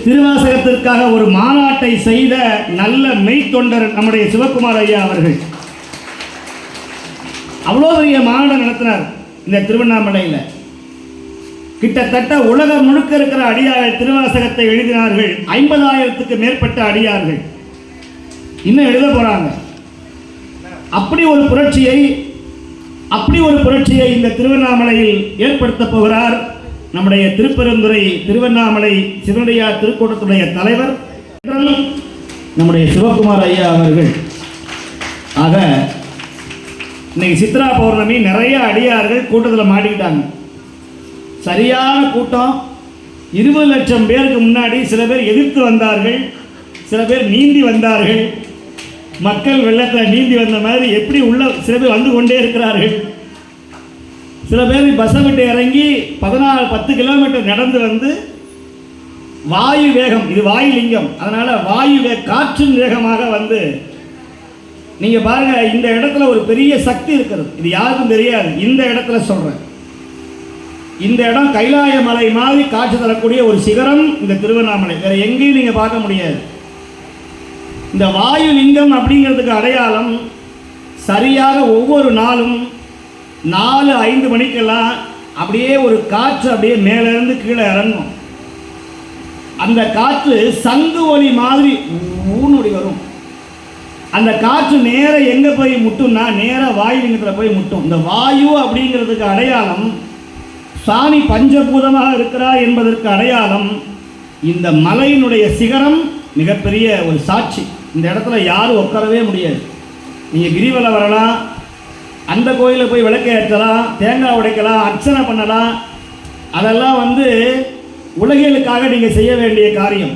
திருவாசகத்திற்காக ஒரு மாநாட்டை செய்த நல்ல மெய்த்தொண்டர் நம்முடைய சிவகுமார் ஐயா அவர்கள். அவ்வளோ பெரிய மாநாடு நடத்தினார் இந்த திருவண்ணாமலையில். கிட்டத்தட்ட உலகம் முழுக்க இருக்கிற அடியார்கள் திருவாசகத்தை எழுதினார்கள். 50,000க்கு மேற்பட்ட அடியார்கள் இன்னும் எழுத போறாங்க. அப்படி ஒரு புரட்சியை இந்த திருவண்ணாமலையில் ஏற்படுத்த போகிறார் நம்முடைய திருப்பெருந்துறை திருவண்ணாமலை சிவனடியார் திருக்கூட்டத்துடைய தலைவர் நம்முடைய சிவகுமார் ஐயா அவர்கள். ஆக இன்னைக்கு சித்ரா பௌர்ணமி, நிறைய அடியார்கள் கூட்டத்தில் மாட்டிக்கிட்டாங்க. சரியான கூட்டம். 20 லட்சம் பேருக்கு முன்னாடி சில பேர் எதிர்த்து வந்தார்கள், சில பேர் நீந்தி வந்தார்கள். மக்கள் வெள்ளத்தில் நீந்தி வந்த மாதிரி எப்படி உள்ள சில பேர் வந்து கொண்டே இருக்கிறார்கள். சில பேர் பஸ்ஸை விட்டு இறங்கி 10 கிலோமீட்டர் நடந்து வந்து வாயு வேகம், இது வாயு லிங்கம், அதனால காற்றின் வேகமாக வந்து நீங்க பாருங்க. இந்த இடத்துல ஒரு பெரிய சக்தி இருக்கிறது, இது யாருக்கும் தெரியாது. இந்த இடத்துல சொல்றேன், இந்த இடம் கைலாய மலை மாதிரி காட்சி தரக்கூடிய ஒரு சிகரம் இந்த திருவண்ணாமலை. வேற எங்கேயும் நீங்க பார்க்க முடியாது. இந்த வாயு லிங்கம் அப்படிங்கிறதுக்கு அடையாளம் சரியாக ஒவ்வொரு நாளும் 4-5 மணிக்கெல்லாம் அப்படியே ஒரு காற்று அப்படியே மேலிருந்து கீழே இறங்கும். அந்த காற்று சங்கு ஒலி மாதிரி ஊனொடி வரும். அந்த காற்று நேர எங்க போய் முட்டும்னா நேர வாயு லிங்கத்தில் போய் முட்டும். இந்த வாயு அப்படிங்கிறதுக்கு அடையாளம் சாமி பஞ்சபூதமாக இருக்கிறார் என்பதற்கு அடையாளம் இந்த மலையினுடைய சிகரம் மிகப்பெரிய ஒரு சாட்சி. இந்த இடத்துல யாரும் உட்காரவே முடியாது. நீங்கள் கிரிவலம் வரலாம், அந்த கோயிலில் போய் விளக்கு ஏற்றலாம், தேங்காய் உடைக்கலாம், அர்ச்சனை பண்ணலாம். அதெல்லாம் வந்து உலகியலுக்காக நீங்கள் செய்ய வேண்டிய காரியம்.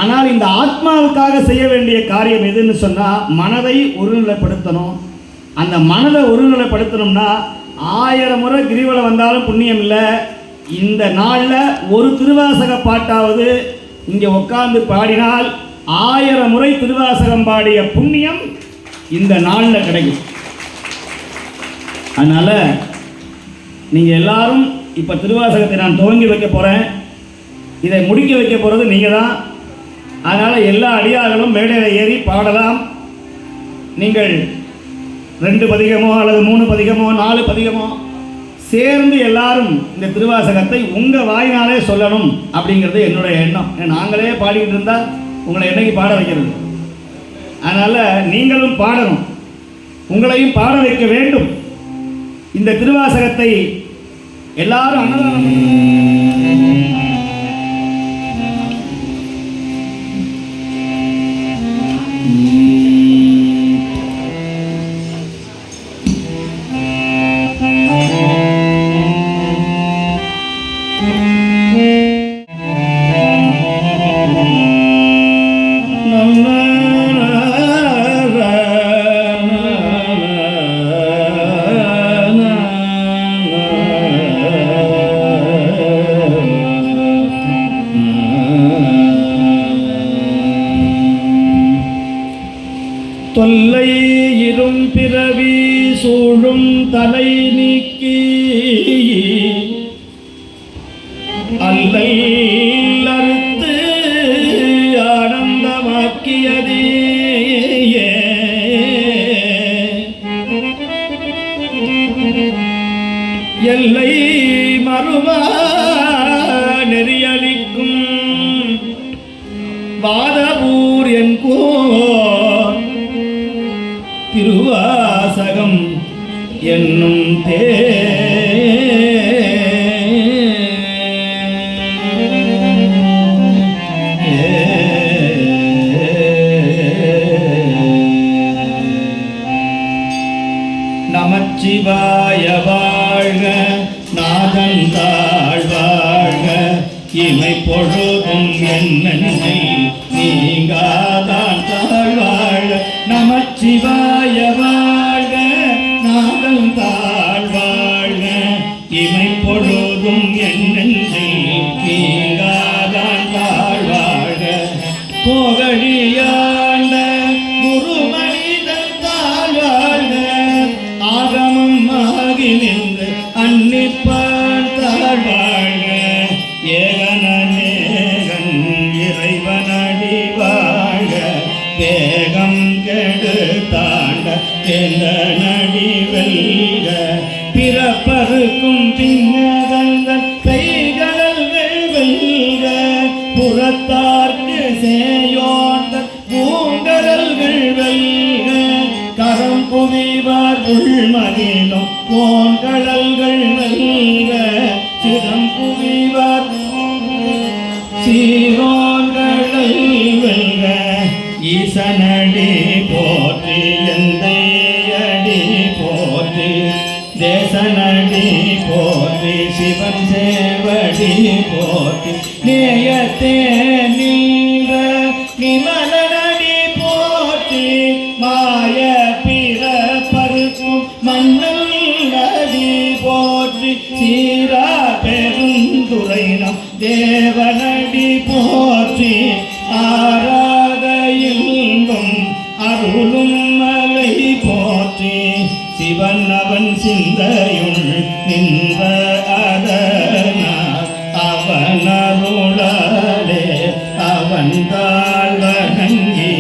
ஆனால் இந்த ஆத்மாவுக்காக செய்ய வேண்டிய காரியம் எதுன்னு சொன்னால் மனதை ஒருநிலைப்படுத்தணும். அந்த மனதை ஒருநிலைப்படுத்தணும்னா 1000 முறை கிரிவலம் வந்தாலும் புண்ணியம் இல்லை. இந்த நாளில் ஒரு திருவாசக பாட்டாவது இங்கே உட்கார்ந்து பாடினால் 1000 முறை திருவாசகம் பாடிய புண்ணியம் இந்த நாளில் கிடைக்கும். அதனால் நீங்கள் எல்லாரும் இப்போ திருவாசகத்தை நான் துவங்கி வைக்க போகிறேன், இதை முடிக்க வைக்க போகிறது நீங்கள் தான். அதனால் எல்லா அடியார்களும் மேடையில் ஏறி பாடலாம். நீங்கள் 2 பதிகமோ அல்லது 3 பதிகமோ 4 பதிகமோ சேர்ந்து எல்லாரும் இந்த திருவாசகத்தை உங்கள் வாயினாலே சொல்லணும் அப்படிங்கிறது என்னுடைய எண்ணம். நாங்களே பாடிக்கிட்டு இருந்தால் உங்களை என்னைக்கு பாட வைக்கிறது? அதனால் நீங்களும் பாடணும், உங்களையும் பாட வைக்க வேண்டும். இந்த திருவாசகத்தை எல்லாரும் அன்னதானம் தொல்லை இரும் பிறவி சூழும் தலை நீக்கி அல்லல் அறுத்து ஆனந்தமாக்கியதே எல்லை மறுவா நெறியளிக்கும் வாதபூர் என்கோ திருவாசகம் என்னும் நமச்சிவாய வாழ்க, நாதன் தாழ் வாழ்க, இமை பொழுதும் என்னென்னில் நீங்காதான் தாழ் வாழ்க. நமச்சிவாய வாழ்க, நாதன் தாழ் வாழ்க, இமை பொழுதும் என்னென்னில் நீங்காதான் தாழ் வாழ்க. கோகழியாண்ட குருமனிதன் தாழ் வாழ்க, ஆகமம் ஆகி நின்று அன்னிப்பான் தாழ் வாழ்க. ஏகனேகன் வேகம் கெடு தாண்ட எந்த நடி வெல்க பிறப்பருக்கும் பின்னதங்கள் கைகளல்கள் வெல்க புறத்தார்க்கு சேயோட்ட பூங்கடல்கள் வெல்க கரம் குவிவார் உள்மகிழும் போன்கடல்கள் வெல்க சிரம் குவிவார் சீரோன்கடல் வெல்க ஈசனடி போற்றி எந்தையடி போற்றி தேசனடி போற்றி சிவன் சேவடி போற்றி நேயத்தே நீங்க நிமலனடி போற்றி மாய பிற பருக்கும் மன்னல் நடி போற்றி சீரா பெருந்துரைனம் தேவனடி போற்றி ஆராத இன்பம் அருளும் மலை போற்றி சிவன் அவன் சிந்தையுள் நின்ற அதனார் அவன் அருளாலே அவன் தாழ்வணங்கி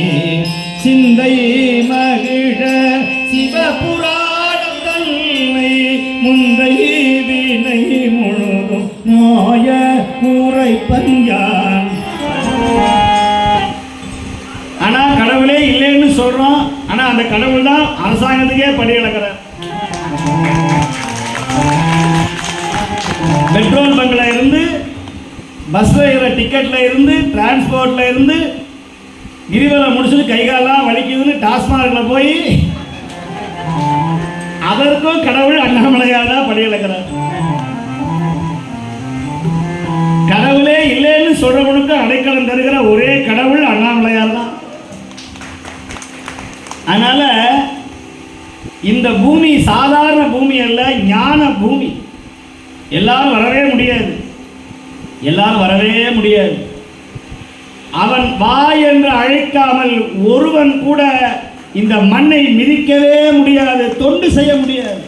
சிந்தை மகிழ சிவபுராணம் தன்னை முந்தை வினை முழுதும் நோய உரைப்பஞ்சான். ஆனா கடவுளே இல்லைன்னு சொல்றோம். ஆனா அந்த கடவுள் தான் அரசாங்கத்துக்கே படி இழக்கிறார். பெட்ரோல் பங்க்ல இருந்து, பஸ்ல ஏற டிக்கெட்ல இருந்து, டிரான்ஸ்போர்ட்ல இருந்து, கிரிவலம் முடிச்சுட்டு கைகாலாம் வலிக்குதுன்னு டாஸ்மார்க்ல போய் அதற்கும் கடவுள் அண்ணாமலையார் தான் படி இழக்கிறார். கடவுளே இல்லைன்னு சொல்றவனுக்கு அடைக்கலம் தருகிற ஒரே கடவுள் அண்ணாமலையார் தான். அதனால இந்த பூமி சாதாரண பூமி அல்ல, ஞான பூமி. எல்லாரும் வரவே முடியாது, எல்லாரும் வரவே முடியாது. அவன் வா என்று அழைக்காமல் ஒருவன் கூட இந்த மண்ணை மிதிக்கவே முடியாது, தொண்டு செய்ய முடியாது.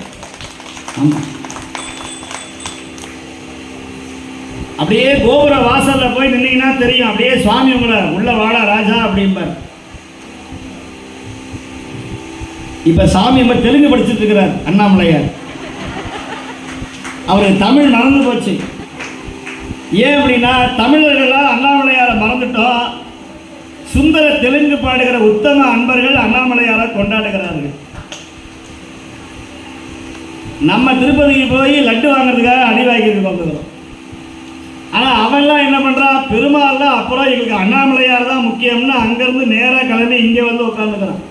அப்படியே கோபுர வாசல்ல போய் நின்னீங்கன்னா தெரியும், அப்படியே சுவாமி உங்களை உள்ள வாடா ராஜா அப்படிம்பார். இப்ப சாமி தெலுங்கு படிச்சுட்டு இருக்கிறார் அண்ணாமலையார். அவருக்கு தமிழ் மறந்து போச்சு. ஏன் அப்படின்னா தமிழர்களா அண்ணாமலையாரை மறந்துட்டோம். சுந்தர தெலுங்கு பாடுகிற உத்தம அன்பர்கள் அண்ணாமலையாரை கொண்டாடுகிறார்கள். நம்ம திருப்பதிக்கு போய் லட்டு வாங்குறதுக்காக அடி வாங்கிட்டு வந்துக்கிறோம். ஆனால் அவன்லாம் என்ன பண்ணுறான், பெருமாள் தான் அப்புறம் எங்களுக்கு அண்ணாமலையார் தான் முக்கியம்னு அங்கேருந்து நேராக கிளம்பி இங்கே வந்து உட்காந்துக்கிறான்.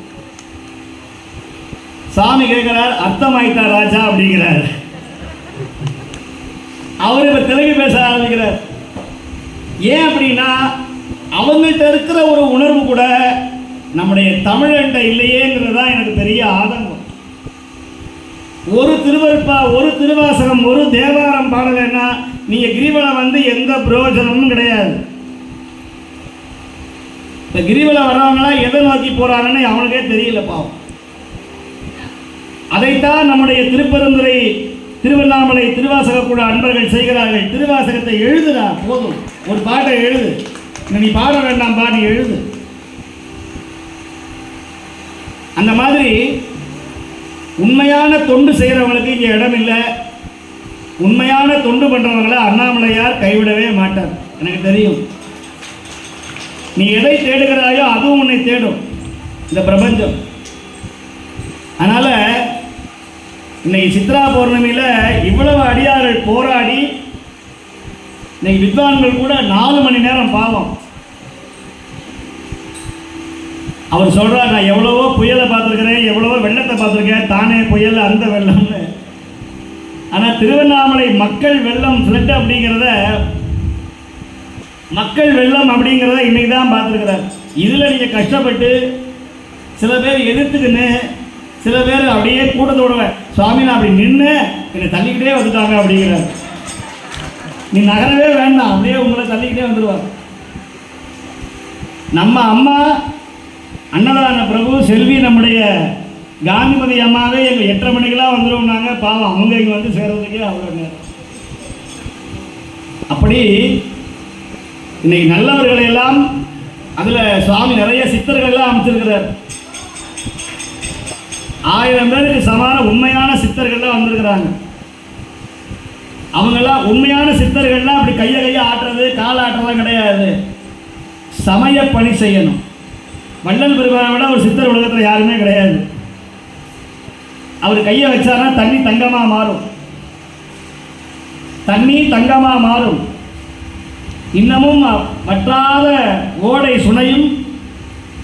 சாமி கேட்கிறார், அர்த்தமாயிட்டா ராஜா அப்படிங்கிறார். அவர் இப்ப தெலுங்கு பேச ஆரம்பிக்கிறார். ஏன் அப்படின்னா அவங்கள்ட்ட இருக்கிற ஒரு உணர்வு கூட நம்முடைய தமிழன்ட்ட இல்லையேங்கிறது தான் எனக்கு பெரிய ஆதங்கம். ஒரு திருவருப்பா, ஒரு திருவாசகம், ஒரு தேவாரம் பாடலைன்னா நீங்க கிரிவலம் வந்து எந்த பிரயோஜனமும் கிடையாது. இந்த கிரிவலம் வர்றவங்களாம் எதை நோக்கி போறாங்கன்னு அவனுக்கே தெரியல பாவம். அதைத்தான் நம்முடைய திருப்பெருந்துறை திருவண்ணாமலை திருவாசக கூட அன்பர்கள் செய்கிறார்கள். திருவாசகத்தை எழுதுடா, போதும், ஒரு பாட்டை எழுது, நீ பாட வேண்டாம்பா, நீ எழுது. அந்த மாதிரி உண்மையான தொண்டு செய்கிறவங்களுக்கு இங்கே இடம் இல்லை. உண்மையான தொண்டு பண்ணுறவங்களை அண்ணாமலையார் கைவிடவே மாட்டார். எனக்கு தெரியும். நீ எதை தேடுகிறாயோ அதுவும் உன்னை தேடும் இந்த பிரபஞ்சம். அதனால இன்னைக்கு சித்ரா பௌர்ணமியில் இவ்வளவு அடியார்கள் போராடி இன்னைக்கு வித்வான்கள் கூட 4 மணி நேரம் பாவம். அவர் சொல்றார், நான் எவ்வளவோ புயலை பார்த்துருக்கிறேன், எவ்வளவோ வெள்ளத்தை பார்த்துருக்கேன், தானே புயல் அந்த வெள்ளம்னு. ஆனால் திருவண்ணாமலை மக்கள் வெள்ளம் ஃப்ளட் அப்படிங்கிறத, மக்கள் வெள்ளம் அப்படிங்கிறத இன்னைக்கு தான் பார்த்துருக்கிறார். இதில் நீங்கள் கஷ்டப்பட்டு சில பேர் எதிர்த்துக்குன்னு, சில பேர் அப்படியே கூட்டத்தோட சுவாமி நான் அப்படி நின்று என்னை தள்ளிக்கிட்டே வந்துட்டாங்க அப்படிங்கிறார். நீ நகரவே வேண்டாம், அப்படியே உங்களை தள்ளிக்கிட்டே வந்துடுவார். நம்ம அம்மா அன்னதான பிரபு செல்வி நம்முடைய காந்திமதி அம்மாவே எங்கள் 8:30 மணிக்கெல்லாம் வந்துடுவோம்னாங்க. பாவம், அவங்க இங்கே வந்து சேர்றதுக்கே அவங்க. அப்படி இன்னைக்கு நல்லவர்களை எல்லாம் அதுல சுவாமி நிறைய சித்தர்கள்லாம் அமைச்சிருக்கிறார். 1000 பேருக்கு சமான உண்மையான சித்தர்கள்லாம் வந்திருக்கிறாங்க. அவங்கெல்லாம் உண்மையான சித்தர்கள்லாம் அப்படி கையை ஆட்டுறது கால ஆட்டுறதுலாம் கிடையாது. சமய பணி செய்யணும். வள்ளல் பெருமானை விட ஒரு சித்தர் உலகத்தில் யாருமே கிடையாது. அவர் கையை வச்சாருன்னா தண்ணி தங்கமா மாறும். தண்ணி தங்கமா மாறும். இன்னமும் வற்றாத ஓடை சுனையும்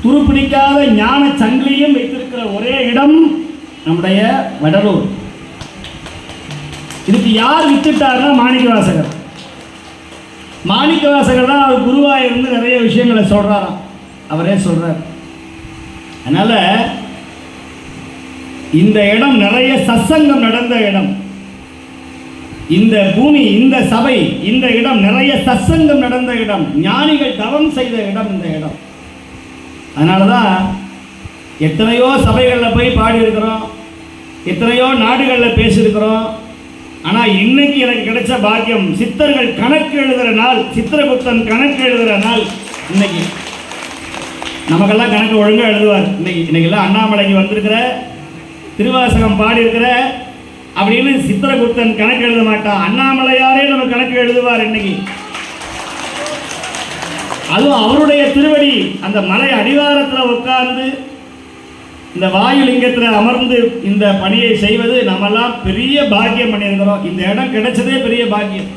துருப்பிடிக்காத ஞான சங்கிலியும் வைத்திருக்கிற ஒரே இடம் நம்முடைய வடலூர். இதுக்கு யார் வித்துட்டாருன்னா மாணிக்கவாசகர். மாணிக்கவாசகர் தான் அவர் குருவாக இருந்து நிறைய விஷயங்களை சொல்றாராம். அவரே சொல்றார். அதனால இந்த இடம் நிறைய சத்சங்கம் நடந்த இடம். இந்த பூமி, இந்த சபை, இந்த இடம் நிறைய சத்சங்கம் நடந்த இடம். ஞானிகள் தவம் செய்த இடம் இந்த இடம். அதனாலதான் எத்தனையோ சபைகளில் போய் பாடி இருக்கிறோம், எத்தனையோ நாடுகளில் பேசியிருக்கிறோம். ஆனால் இன்னைக்கு எனக்கு கிடைச்ச பாக்கியம், சித்தர்கள் கணக்கு எழுதுகிற நாள், சித்திரகுப்தன் கணக்கு எழுதுகிற நாள். இன்னைக்கு நமக்கெல்லாம் கணக்கு ஒழுங்காக எழுதுவார். இன்னைக்கெல்லாம் அண்ணாமலைக்கு வந்திருக்கிற, திருவாசகம் பாடியிருக்கிற அப்படின்னு சித்திரகுப்தன் கணக்கு எழுத மாட்டான். அண்ணாமலையாரே நம்ம கணக்கு எழுதுவார் இன்னைக்கு. அதுவும் அவருடைய திருவடி அந்த மலை அடிவாரத்தில் உட்கார்ந்து இந்த வாயுலிங்கத்தில் அமர்ந்து இந்த பணியை செய்வது நம்மெல்லாம் பெரிய பாக்கியம் பண்ணியிருக்கிறோம். இந்த இடம் கிடைச்சதே பெரிய பாக்கியம்.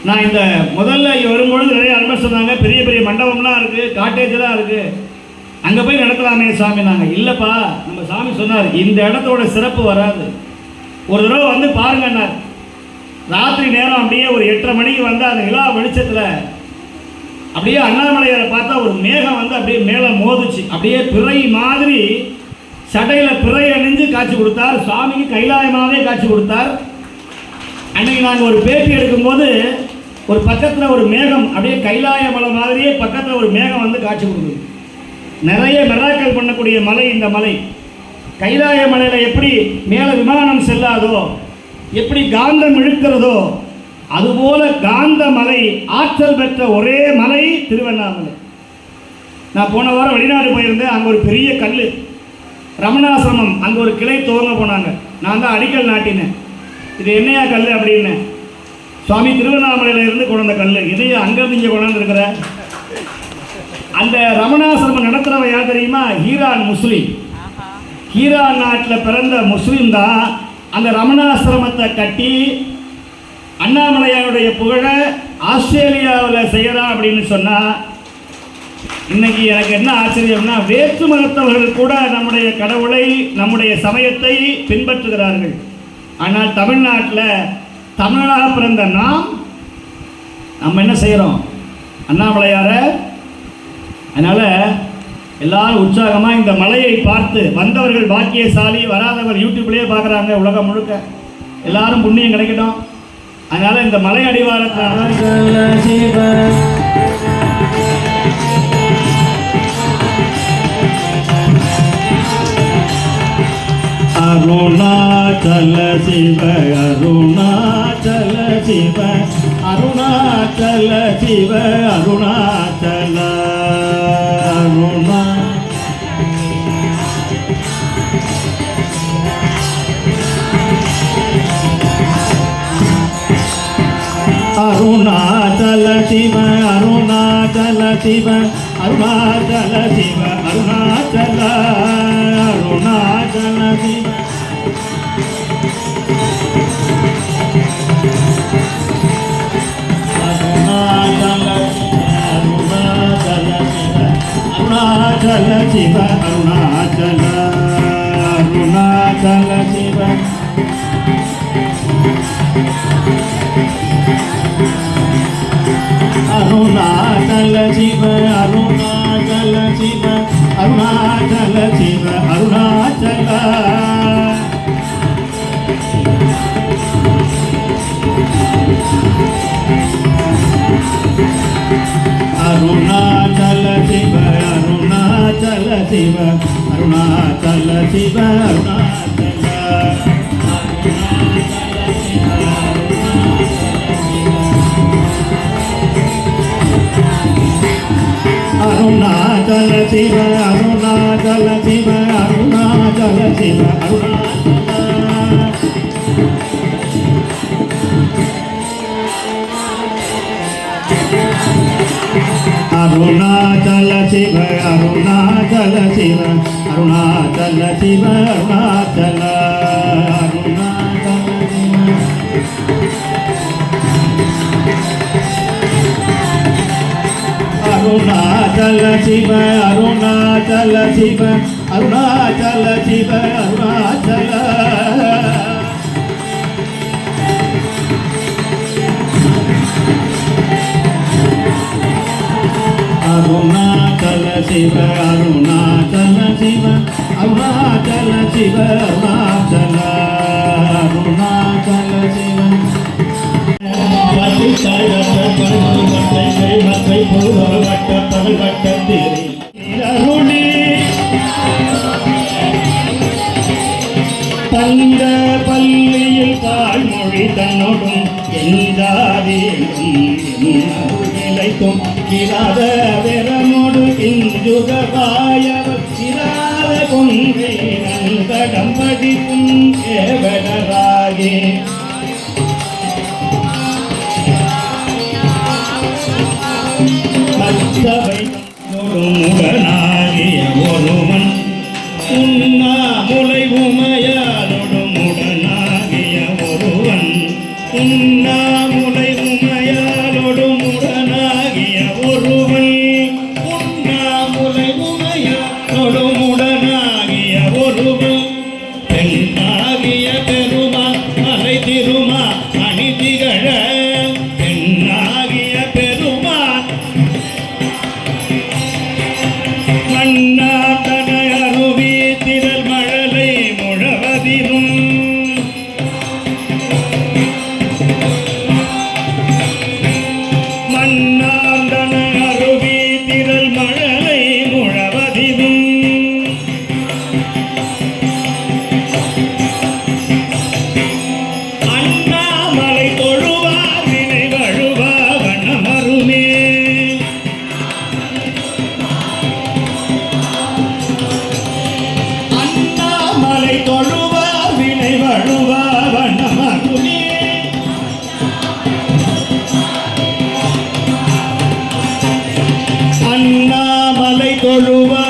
நான் இந்த முதல்ல வரும்பொழுது நிறைய அன்பர் சொன்னாங்க, பெரிய பெரிய மண்டபம்லாம் இருக்குது, காட்டேஜெலாம் இருக்குது, அங்கே போய் நடத்தலாமே சாமி. நாங்கள் இல்லைப்பா, நம்ம சாமி சொன்னார் இந்த இடத்தோட சிறப்பு வராது, ஒரு தடவை வந்து பாருங்கன்னார். ராத்திரி நேரம் அப்படியே ஒரு 8:30 மணிக்கு வந்து அந்த நிலா வெளிச்சத்தில் அப்படியே அண்ணாமலையாரை பார்த்தா ஒரு மேகம் வந்து அப்படியே மேலே மோதிச்சு. அப்படியே பிறை மாதிரி சடையில் பிறை அணிஞ்சு காட்சி கொடுத்தார். சுவாமிக்கு கைலாயமாகவே காட்சி கொடுத்தார். அன்னைக்கு நாங்கள் ஒரு பேட்டி எடுக்கும்போது ஒரு பக்கத்தில் ஒரு மேகம் அப்படியே கைலாய மலை மாதிரியே பக்கத்தில் ஒரு மேகம் வந்து காட்சி கொடுக்குது. நிறைய மிராக்கள் பண்ணக்கூடிய மலை இந்த மலை. கைலாய மலையில் எப்படி மேலே விமானம் செல்லாதோ, எப்படி காந்தம் இழுக்கிறதோ, அதுபோல காந்த மலை ஆற்றல் பெற்ற ஒரே மலை திருவண்ணாமலை. நான் போன வாரம் வெளிநாடு போயிருந்தேன். அங்கே ஒரு பெரிய கல் ரமணாசிரமம், அங்கே ஒரு கிளை துவங்க போனாங்க. நான் தான் அடிக்கல் நாட்டினேன். இது என்னையா கல் அப்படின்னு. சுவாமி திருவண்ணாமலையில இருந்து கொண்ட கல். இதையே அங்கேருந்து இங்கே கொண்டாந்துருக்கிற அந்த ரமணாசிரமம் நடத்துகிறவன் யார் தெரியுமா? ஈரான் முஸ்லீம். ஈரான் நாட்டில் பிறந்த முஸ்லீம் தான் அந்த ரமணாசிரமத்தை கட்டி அண்ணாமலையாருடைய புகழை ஆஸ்திரேலியாவில் செய்யறான் அப்படின்னு சொன்னால், இன்னைக்கு எனக்கு என்ன ஆச்சரியம்னா, வேற்று மதத்தவர்கள் கூட நம்முடைய கடவுளை, நம்முடைய சமயத்தை பின்பற்றுகிறார்கள். ஆனால் தமிழ்நாட்டில் தமிழனாக பிறந்த நம்ம என்ன செய்கிறோம்? அண்ணாமலையார. அதனால் எல்லாரும் உற்சாகமாக இந்த மலையை பார்த்து வந்தவர்கள் பாக்கியசாலி, வராதவர் யூடியூப்லேயே பார்க்குறாங்க உலகம் முழுக்க. எல்லாரும் புண்ணியம் கிடைக்கட்டும். அதனால இந்த மலை அடிவாரத்தில் அருணாச்சல சிவ அருணாச்சல சிவ அருணாச்சல சிவ அருணாச்சல அருணா அருணாச்சல சிவ அருணாச்சல சிவ அருணாச்சல சிவ அருணாச்சல அருணாச்சல சிவ அருணாச்சல சிவ அருணாச்சல அருணாச்சல சிவ அருணாச்சல சிவ அருணாச்சல சிவ அருணாச்சல சிவ அருணாச்சல அருணாச்சல சிவ அருணாச்சல சிவ அருணாச்சல சிவ அருணாச்சல அருணாச்சல சிவ அருணாச்சல சிவ அருணாச்சல சிவ அருணாச்சல சிவ அருணாச்சல சிவ அருணாச்சல சிவ அருணாச்சல அருணாச்சல அருணாச்சல சிவ அருணாச்சல சிவ அருணாச்சல சிவ அருணாச்சல அருணாச்சல சிவ அருணாச்சல சிவ அருணாச்சல சிவ அருணாச்சல அருணாச்சல சிவ தந்த பள்ளியில் தாழ்மொழி தன்னோடும் நிலைக்கும் கிராத வெறமோடு இந்துகவாயவர் கிராத கொன்றை நந்தடம் படிக்கும் கேவலராகே மற்றவை உடனாகிய ஒருவன் உண்ணாமுலை உமையாலோடும் உடனாகிய ஒருவன் உண்ணாமுலை உமையாலோடும் உடனாகிய ஒருவன் உண்ணாமுலை உமையாலோடும் உடனாகிய ஒருவன் பெண்ணாகிய பெருமா மலை திருமா அணி திகழ பெண்ணாகிய பெருமா மன்னாதன அருவி திரள் மழலை முழவதிரும் மன்னாதன அருவி திரள் மழலை முழவதிரும் அண்ணாமலை தொழுவா வினை வழுவா வண்ணமருமே அண்ணாமலை தொழுவா வினை வழுவா வண்ணமருமே அண்ணாமலை தொழுவா